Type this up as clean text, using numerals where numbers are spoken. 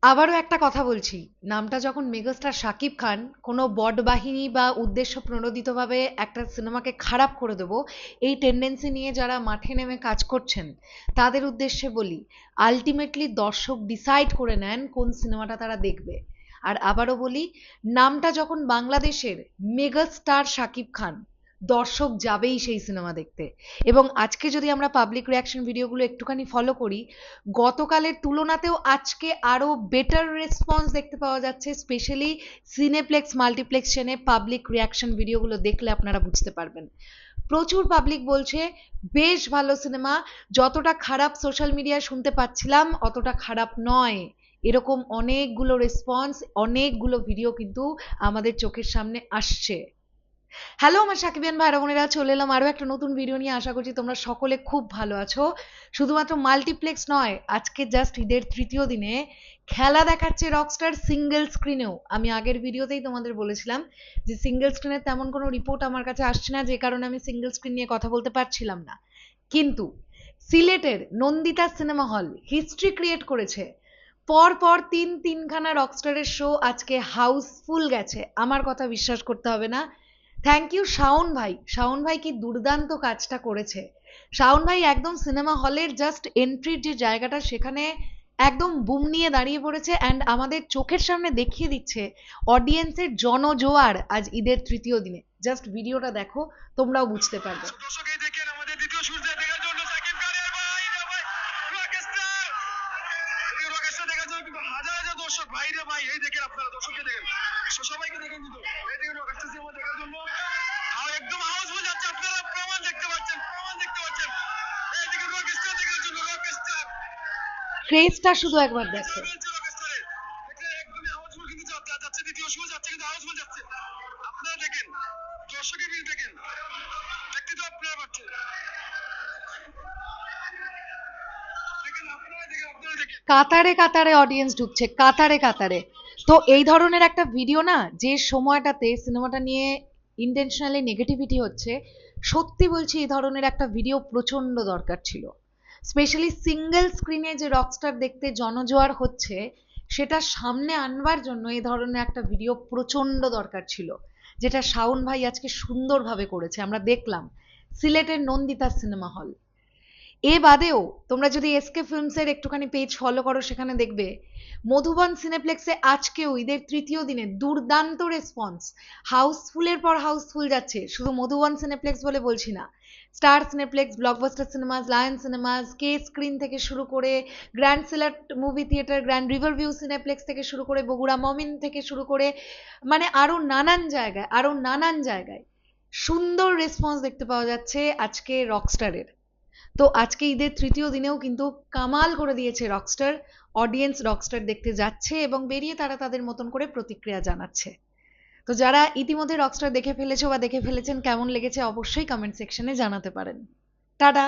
আবারও একটা কথা বলছি, নামটা যখন মেগাস্টার শাকিব খান, কোনো বট বাহিনী বা উদ্দেশ্য প্রণোদিতভাবে একটা সিনেমাকে খারাপ করে দেবো এই টেন্ডেন্সি নিয়ে যারা মাঠে নেমে কাজ করছেন তাদের উদ্দেশ্যে বলি, আলটিমেটলি দর্শক ডিসাইড করে নেন কোন সিনেমাটা তারা দেখবে। আর আবারও বলি, নামটা যখন বাংলাদেশের মেগাস্টার শাকিব খান, দর্শক যাবেই সেই সিনেমা দেখতে। এবং আজকে যদি আমরা পাবলিক রিয়াকশন ভিডিওগুলো একটুখানি ফলো করি, গতকালের তুলনাতেও আজকে আরো বেটার রেসপন্স দেখতে পাওয়া যাচ্ছে। স্পেশালি সিনেপ্লেক্স মাল্টিপ্লেক্সনে পাবলিক রিয়াকশন ভিডিওগুলো দেখলে আপনারা বুঝতে পারবেন। প্রচুর পাবলিক বলছে বেশ ভালো সিনেমা, যতটা খারাপ সোশ্যাল মিডিয়ায় শুনতে পাচ্ছিলাম অতটা খারাপ নয়। এরকম অনেকগুলো রেসপন্স, অনেকগুলো ভিডিও কিন্তু আমাদের চোখের সামনে আসছে। হ্যালো আমার সাকিবিয়ান ভাইরা বোনেরা, চলে এলাম আরো একটা নতুন ভিডিও নিয়ে। আশা করছি তোমরা সকলে খুব ভালো আছো। শুধুমাত্র মাল্টিপ্লেক্স নয়, আজকে জাস্ট ঈদের তৃতীয় দিনে খেলা দেখাচ্ছে রকস্টার সিঙ্গেল স্ক্রিনেও। আমি আগের ভিডিওতেই তোমাদের বলেছিলাম যে সিঙ্গেল স্ক্রিনের তেমন কোনো রিপোর্ট আমার কাছে আসছে না, যে কারণে আমি সিঙ্গেল স্ক্রিন নিয়ে কথা বলতে পারছিলাম না। কিন্তু সিলেটের Nandita cinema hall history create করেছে। পর পর তিনখানা রকস্টারের শো আজকে হাউসফুল গেছে। আমার কথা বিশ্বাস করতে হবে না। থ্যাংক ইউ শাওন ভাই। শাওন ভাই কি দুর্দান্ত কাজটা করেছে। শাওন ভাই একদম সিনেমা হলের জাস্ট এন্ট্রির যে জায়গাটা সেখানে একদম বুম নিয়ে দাঁড়িয়ে পড়েছে, অ্যান্ড আমাদের চোখের সামনে দেখিয়ে দিচ্ছে অডিয়েন্সের জনজোয়ার আজ ঈদের তৃতীয় দিনে। জাস্ট ভিডিওটা দেখো, তোমরাও বুঝতে পারবে। দর্শক ভাই রে ভাই, এই দেখেন আপনারা, দর্শককে দেখেন, সবাইকে দেখেন, কিন্তু এই দেখেন রকেস্টার সিনেমা দেখার জন্য একদম হাউসফুল যাচ্ছে। আপনারা প্রমাণ দেখতে পাচ্ছেন, এই দেখেন রকেস্টার দেখার জন্য, রকেস্টার ক্রেজটা শুধু একবার দেখো। একদমই হাউসফুল কিন্তু যাচ্ছে, দ্বিতীয় শো যাচ্ছে কিন্তু হাউসফুল যাচ্ছে। আপনারা দেখেন, দর্শকের ভিড় দেখেন, দেখতে তো আপনারা পাচ্ছেন। কাতারে কাতারে অডিয়েন্স ঢুকছে, কাতারে কাতারে। তো এই ধরনের একটা ভিডিও না, যে সময়টাতে সিনেমাটা নিয়ে ইন্টেনশনালি নেগেটিভিটি হচ্ছে, সত্যি বলছি এই ধরনের একটা ভিডিও প্রচন্ড দরকার ছিল। স্পেশালি সিঙ্গেল স্ক্রিনে যে রকস্টার দেখতে জনজোয়ার হচ্ছে সেটা সামনে আনবার জন্য এই ধরনের একটা ভিডিও প্রচন্ড দরকার ছিল, যেটা শাওন ভাই আজকে সুন্দরভাবে করেছে। আমরা দেখলাম সিলেটের নন্দিতা সিনেমা হল। এ বাদেও তোমরা যদি এসকে ফিল্মসের একটুখানি পেজ ফলো করো, সেখানে দেখবে মধুবন সিনেপ্লেক্সে আজকেও ঈদের তৃতীয় দিনে দুর্দান্ত রেসপন্স। হাউসফুলের পর হাউসফুল যাচ্ছে। শুধু মধুবন সিনেপ্লেক্স বলে বলছি না, Star Cineplex, Blockbuster Cinemas, Lion Cinemas, K screen থেকে শুরু করে Grand Sylhet movie theatre, Grand River View Cineplex থেকে শুরু করে বগুড়া মমিন থেকে শুরু করে, মানে আরো নানান জায়গায় সুন্দর রেসপন্স দেখতে পাওয়া যাচ্ছে আজকে রকস্টারের। তো আজকে ঈদের তৃতীয় দিনেও কিন্তু কামাল করে দিয়েছে রকস্টার। অডিয়েন্স রকস্টার দেখতে যাচ্ছে এবং বেরিয়ে তারা তাদের মতন করে প্রতিক্রিয়া জানাচ্ছে। তো যারা ইতিমধ্যে রকস্টার দেখে ফেলেছো বা দেখে ফেলেছেন, কেমন লেগেছে অবশ্যই কমেন্ট সেকশনে জানাতে পারেন। টাটা।